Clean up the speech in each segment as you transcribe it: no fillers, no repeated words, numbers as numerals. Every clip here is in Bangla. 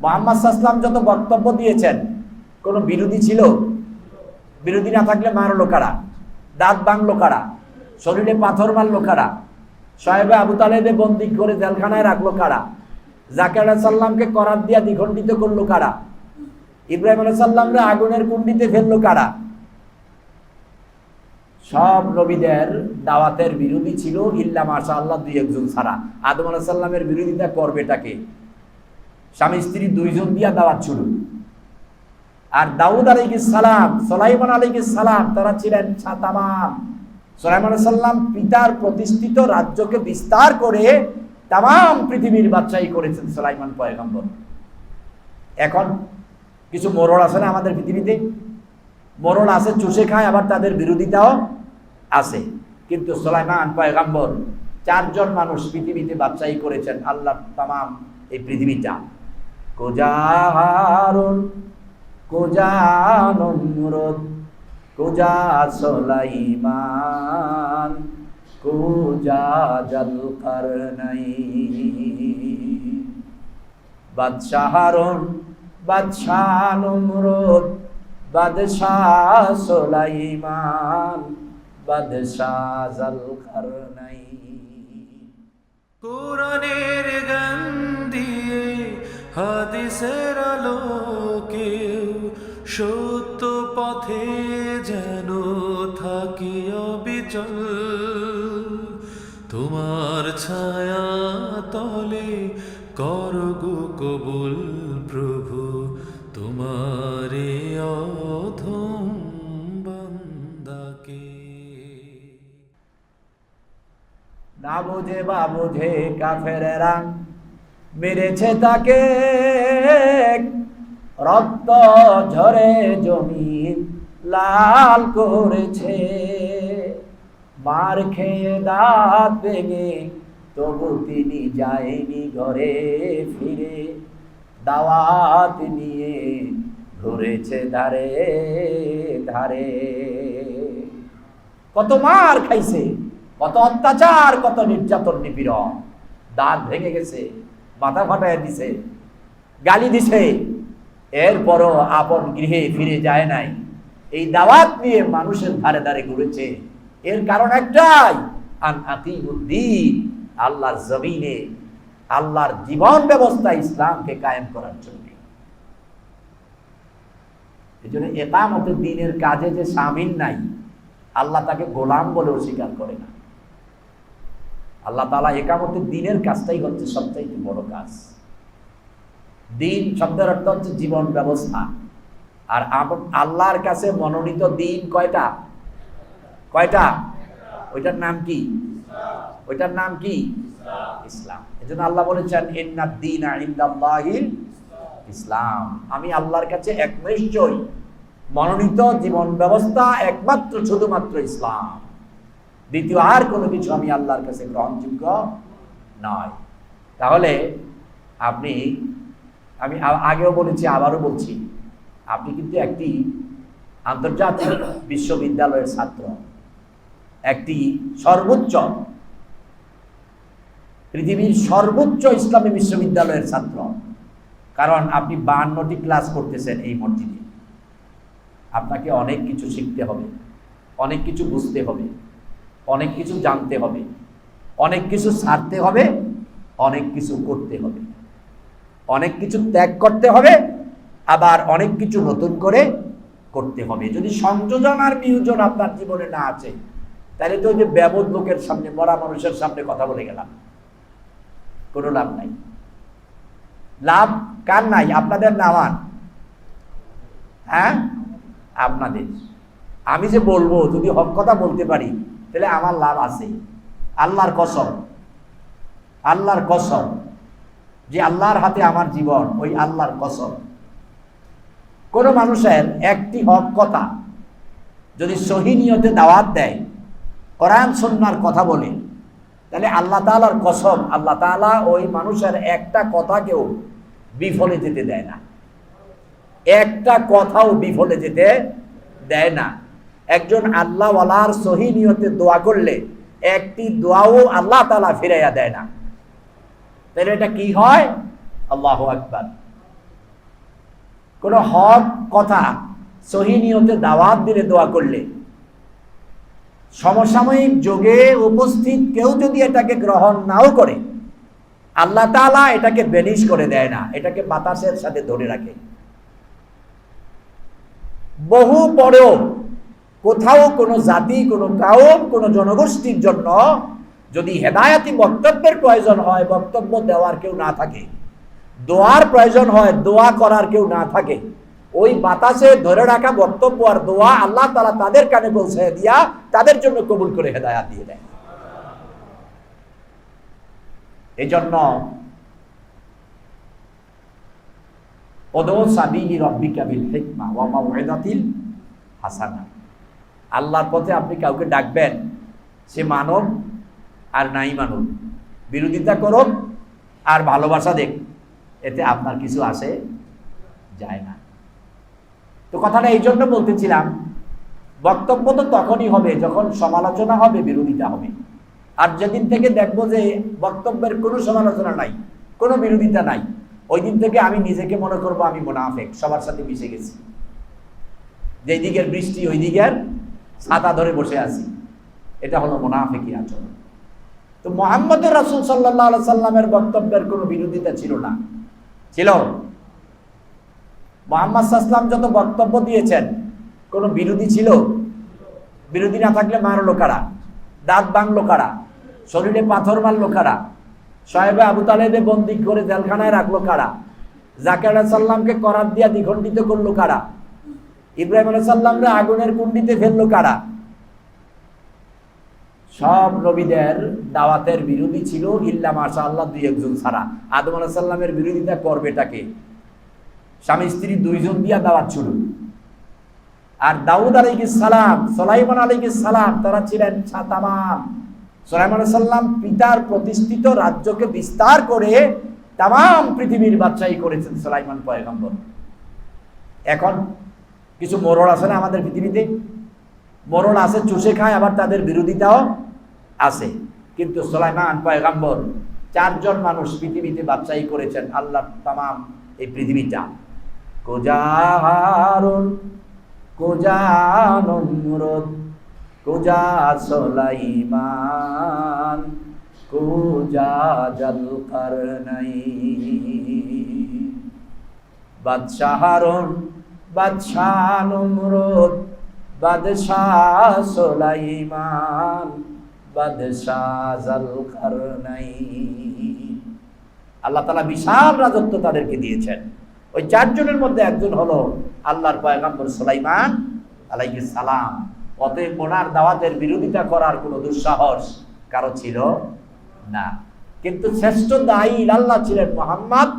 মুহাম্মদ সাল্লাল্লাহু আলাইহি ওয়াসাল্লাম যত বক্তব্য দিয়েছেন, কোনো বিরোধী ছিল? বিরোধী না থাকলে মারলো কারা? দাঁত ভাঙলো কারা? শরীরে পাথর মারলো কারা? সাহেবে আবু তালেবে বন্দী করে জেলখানায় রাখলো কারা? জাকির আলাইহিস সালামকে করাত দিয়া দ্বিখণ্ডিত করলো কারা? ইব্রাহিম আলাইহিস সালামকে আগুনের কুণ্ডিতে ফেললো কারা? সব নবীদের দাওয়াতের বিরোধী ছিল ইল্লা মাশাআল্লাহ দুই একজন ছাড়া। আদম আলাইহিস সালামের বিরোধিতা করবেটাকে? স্বামী স্ত্রী দুইজন দিয়া দাওয়াত শুরু। আর দাউদ আলাইহিস সালাম, সুলাইমান আলাইহিস সালাম, তারা ছিলেন তামাম। সুলাইমান আলাইহিস সালাম পিতার প্রতিষ্ঠিত রাজ্যকে বিস্তার করে তামাম পৃথিবীর বাদশাহী করেছেন সুলাইমান পয়গম্বর। এখন কিছু মোরল আছে না আমাদের পৃথিবীতে? মোরল আছে, চুষে খায়, আবার তাদের বিরোধিতাও আছে। কিন্তু সুলাইমান পয়গম্বর 4 জন মানুষ পৃথিবীতে বাদশাহী করেছেন আল্লাহ তামাম এই পৃথিবীটা। কোজা হারুন, কোজা নমরুদ, কোজা সুলাইমান, কোজা যুলকারনাইন। বাদশাহ হারুন, বাদশাহ নমরুদ, বাদশাহ সুলাইমান, বাদশাহ যুলকারনাইন। কোরআনের গান দিয়ে হাদিসের আলোকে সত্য পথে যেন থাকি অবিচল। তোমার ছায়া তলে করগো কবুল প্রভু, তোমারে অধম বান্দাকে। না বুঝে বা বুঝে কাফেরেরা মেরেছে তাকে, রক্ত ঝরে জমিন লাল করেছে। মার খেয়ে দাঁত ভেঙে তবু তিনি যায়নি ঘরে ফিরে, দাওয়াত নিয়ে ঘুরেছে ধারে ধারে। কত মার খাইছে, কত অত্যাচার, কত নির্যাতন নিপীড়ন। দাঁত ভেঙে গেছে, মাথা ফাটায় দিছে, গালি দিছে, এরপরও আপন গৃহে ফিরে যায় নাই। এই দাওয়াত নিয়ে মানুষের ধারে ধারে ঘুরেছে। এর কারণ একটাই, আন আকিমুদ্দিন, আল্লাহর জমিনে আল্লাহর জীবন ব্যবস্থা ইসলামকে কায়েম করার জন্য। এই জন্য ইকামতের দ্বীনের কাজে যে শামিল নাই, আল্লাহ তাকে গোলাম বলেও স্বীকার করে না। আল্লাহ তাআলা ইকামতের দ্বীনের কাজটাই হচ্ছে সবচাইতে বড় কাজ। দ্বীন শব্দের অর্থ হচ্ছে জীবন ব্যবস্থা। আর আল্লাহর কাছে মনোনীত দ্বীন কয়টা? কয়টা? ওইটার নাম কি? ওইটার নাম কি? ইসলাম। এজন্য আল্লাহ বলেছেন ইন্নাদ দীনা ইনদাল্লাহিল ইসলাম। আমি আল্লাহর কাছে একনিশ্চয় মনোনীত জীবন ব্যবস্থা একমাত্র শুধুমাত্র ইসলাম। দ্বিতীয় আর কোনো কিছু আমি আল্লাহর কাছে গ্রহণযোগ্য নয়। তাহলে আমি আগেও বলেছি, আবারও বলছি, আপনি কিন্তু একটি আন্তর্জাতিক বিশ্ববিদ্যালয়ের ছাত্র, একটি সর্বোচ্চ, পৃথিবীর সর্বোচ্চ ইসলামী বিশ্ববিদ্যালয়ের ছাত্র। কারণ আপনি 52টি ক্লাস করতেছেন এই মসজিদে। আপনাকে অনেক কিছু শিখতে হবে, অনেক কিছু বুঝতে হবে, অনেক কিছু জানতে হবে, অনেক কিছু ছাড়তে হবে, অনেক কিছু করতে হবে, অনেক কিছু ত্যাগ করতে হবে, আবার অনেক কিছু নতুন করে করতে হবে। যদি সংযোজন আর বিয়োজন আপনার জীবনে না আছে, তাহলে তো ওই যে ব্যবধ লোকের সামনে, মরা মানুষের সামনে কথা বলে গেলাম, কোনো লাভ নাই। লাভ কার নাই? আপনাদের না আমার? হ্যাঁ, আপনাদের। আমি যে বলবো, যদি হক কথা বলতে পারি, তাহলে আমার লাভ আছে। আল্লাহর কসম, আল্লাহর কসম, যে আল্লাহর হাতে আমার জীবন, ওই আল্লাহর কসম, কোন মানুষের একটি হক কথা যদি সহি নিয়তে দাওয়াত দেয়, কোরআন সুন্নাহর কথা বলে, তাহলে আল্লাহ তাআলার কসম, আল্লাহ তাআলা ওই মানুষের একটা কথাকেও বিফলে যেতে দেয় না। একটা কথাও বিফলে যেতে দেয় না। একজন আল্লাহওয়ালার সহি নিয়তে দোয়া করলে একটি দোয়াও আল্লাহ তাআলা ফিরাইয়া দেয় না। তাহলে এটা কি হয়? আল্লাহু আকবার। কোনো হক কথা সহি নিয়তে দাওয়াত দিলে, দোয়া করলে, সমসাময়িক যুগে উপস্থিত কেউ যদি এটাকে গ্রহণ নাও করে, আল্লাহ তাআলা এটাকে বেনিশ করে দেয় না, এটাকে বাতাসের সাথে ধরে রাখে। বহু পরেও কোথাও কোনো জাতি, কোনো কাউম, কোনো জনগোষ্ঠীর জন্য যদি হেদায়াতি বক্তব্যের প্রয়োজন হয়, বক্তব্য দেওয়ার কেউ না থাকে, দোয়ার প্রয়োজন হয়, দোয়া করার কেউ না থাকে, ওই বাতাসে ধরে রাখা বক্তব্য আর দোয়া আল্লাহ তাআলা তাদের কানে পৌঁছে দিয়া তাদের জন্য কবুল করে হেদায়াত দিয়ে দেয়। এই জন্য উদউ সাবিলি রাব্বিকা বিল হিকমা ওয়া মাউইযাতিল হাসানা। আল্লাহর পথে আপনি কাউকে ডাকবেন, সে মানব আর নাই মানব, বিরোধিতা করুক আর ভালোবাসা দেখ, এতে আপনার কিছু আসে যায় না। তো কথাটা এই জন্য বলতেছিলাম, বক্তব্য তো তখনই হবে যখন সমালোচনা হবে, বিরোধিতা হবে। আর যেদিন থেকে দেখবো যে বক্তব্যের কোনো সমালোচনা নাই, কোনো বিরোধিতা নাই, ওই দিন থেকে আমি নিজেকে মনে করবো আমি মুনাফিক, সবার সাথে মিশে গেছি, যেই দিকের বৃষ্টি ওই দিকের ছাতা ধরে বসে আছি, এটা হলো মুনাফিকি আচরণ। তো মুহাম্মদ রাসূল সাল্লাল্লাহু আলাইহি সাল্লামের বক্তব্যের কোনো বিরোধিতা ছিল না, ছিল? মুহাম্মদ সাল্লাল্লাহু আলাইহি সাল্লাম যত বক্তব্য দিয়েছেন কোনো বিরোধী ছিল? বিরোধী না থাকলে মারলো কারা, দাঁত ভাঙলো কারা, শরীরে পাথর মারলো কারা, সাহেবে আবু তালেবে বন্দী করে জেলখানায় রাখলো কারা, জাকির আলাইহিস সালামকে করাত দিয়া দ্বিখণ্ডিত করলো কারা, ইব্রাহিম আলাইহিস সালামকে আগুনের কুণ্ডিতে ফেললো কারা? সব নবীদের দাওয়াতের বিরোধী ছিল, ইল্লা মাশাআল্লাহ দুই একজন ছাড়া। আদম আলাইহিস সালামের বিরোধিতা করবেটাকে? স্বামী স্ত্রী দুইজন দিয়া দাওয়াত শুরু। আর দাউদ আলাইহিস সালাম, সুলাইমান আলাইহিস সালাম, তারা ছিলেন তামাম, সুলাইমান আলাইহিস সালাম পিতার প্রতিষ্ঠিত রাজ্যকে বিস্তার করে তামাম পৃথিবীর বাদশাহী করেছেন সুলাইমান পয়গম্বর। এখন কিছু মোরল আছে না আমাদের পৃথিবীতে? মোরল আছে, চুষে খায়, আবার তাদের বিরোধিতাও আছে। কিন্তু সুলাইমান পয়গম্বর 4 জন মানুষ পৃথিবীতে বাদশাহী করেছেন, আল্লাহ তামাম এই পৃথিবীটা। কোজা হারুন, কোজা নমরুদ, কোজা সুলাইমান, কোজা যুলকারনাইন। বাদশাহ হারুন, বাদশাহ নমরুদ, বাদশাহ সুলাইমান, বাদশাহ যুলকারনাইন। আল্লাহ তাআলা বিশাল রাজত্ব তাদেরকে দিয়েছেন। ওই 4 জনের মধ্যে একজন হলো আল্লাহর পয়গম্বর সুলাইমান আলাইহিস সালাম। অতএব ওনার দাওয়াতের বিরোধিতা করার কোনো দুঃসাহস কারো ছিল না। কিন্তু শ্রেষ্ঠ দায়ী আল্লাহ ছিলেন মুহাম্মদ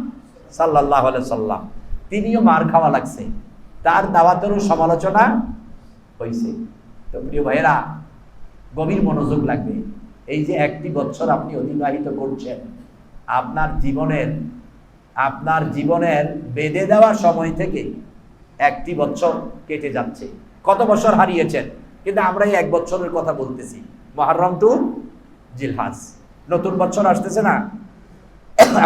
সাল্লাল্লাহু আলাইহি সাল্লাম। তিনিও মার খাওয়া লাগছে, তার দাওয়াতেরও সমালোচনা হয়েছে। তো প্রিয় ভাইয়েরা, গভীর মনোযোগ লাগবে। এই যে 1টি বছর আপনি অতিবাহিত করছেন, আপনার জীবনের বেঁধে দেওয়ার সময় থেকে 1টি বছর কেটে যাচ্ছে। কত বছর হারিয়েছেন, কিন্তু আমরা এই 1 বছরের কথা বলতেছি। মুহররম টু জিলহজ, নতুন বছর আসতেছে না?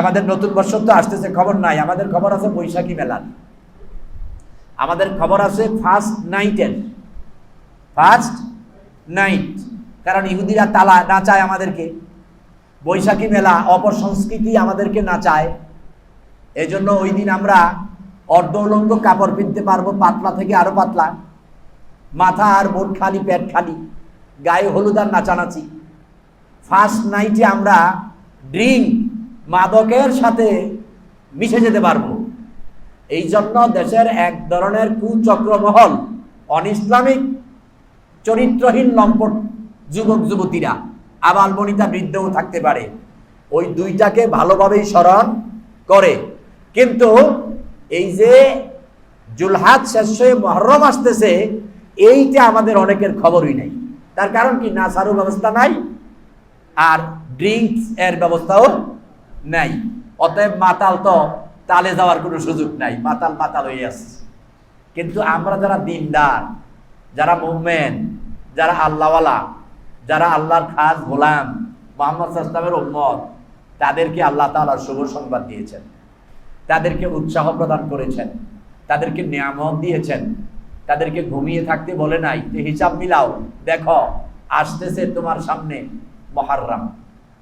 আমাদের নতুন বছর তো আসতেছে, খবর নাই। আমাদের খবর আছে বৈশাখী মেলার, আমাদের খবর আছে ফার্স্ট নাইট, কারণ ইহুদিরা তালা নাচায় আমাদেরকে, বৈশাখী মেলা অপসংস্কৃতি আমাদেরকে নাচায়। এজন্য ওই দিন আমরা অর্ধ উলঙ্গ কাপড় পিনতে পারবো, পাতলা থেকে আরো পাতলা, মাথা আর বোট খালি, পেট খালি, গায়ে হলুদ আর নাচানাচি। ফার্স্ট নাইটে আমরা ড্রিঙ্ক, মাদকের সাথে মিশে যেতে পারবো। এই জন্য দেশের এক ধরনের কুচক্রমহল, অনইসলামিক চরিত্রহীন লম্পট যুবক যুবতীরা, আবাল বনিতা বৃদ্ধও থাকতে পারে, ওই দুইটাকে ভালোভাবেই স্মরণ করে। কিন্তু এই যে জুলহাজ শেষ হয়ে মুহররম আসতেছে, এইটা আমাদের অনেকের খবরই নাই। তার কারণ কি? নাসারও ব্যবস্থা নাই, আর ড্রিঙ্কস এর ব্যবস্থাও নাই। অতএব মাতাল তো তালে যাওয়ার কোনো সুযোগ নাই, মাতাল হয়ে আসছে। কিন্তু আমরা যারা দিনদার, যারা মুমিন, যারা আল্লাহওয়ালা, যারা আল্লাহর খাস গোলাম, মুহাম্মদ সাল্লাল্লাহু আলাইহি ওয়াসাল্লামের উম্মত, তাদেরকে আল্লাহ তাআলা শুভ সংবাদ দিয়েছেন, তাদেরকে উৎসাহ প্রদান করেছেন, তাদেরকে নিয়ামত দিয়েছেন, তাদেরকে ঘুমিয়ে থাকতে বলে নাই যে হিসাব মিলাও, দেখো আসতেছে তোমার সামনে মুহররম,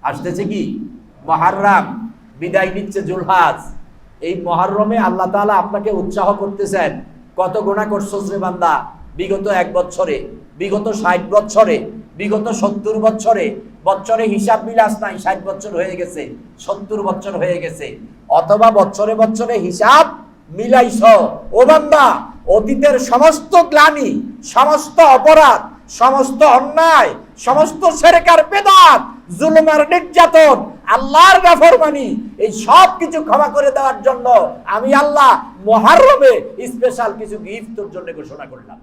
আসতেছে কি মুহররম, বিদায় নিচ্ছে জুলহাজ। এই মুহররমে আল্লাহ তাআলা আপনাকে উৎসাহ করতেছেন, কত গুনাহ করছস রে বান্দা বিগত 1 বছরে, বিগত 60 বছরে, বিগত 70 বছরে। বছরে হিসাব মিলাস নাই, 60 বছর হয়ে গেছে, 70 বছর হয়ে গেছে, অথবা বছরে বছরে হিসাব মিলাইছ। ও বান্দা, অতীতের সমস্ত গ্লানি, সমস্ত অপরাধ, সমস্ত অন্যায়, সমস্ত শিরকার বেদাত, জুলুম আর নির্যাতন, আল্লাহর নাফরমানি, এই সব কিছু ক্ষমা করে দেওয়ার জন্য আমি আল্লাহ মুহররমে স্পেশাল কিছু গিফট তোর জন্য ঘোষণা করলাম।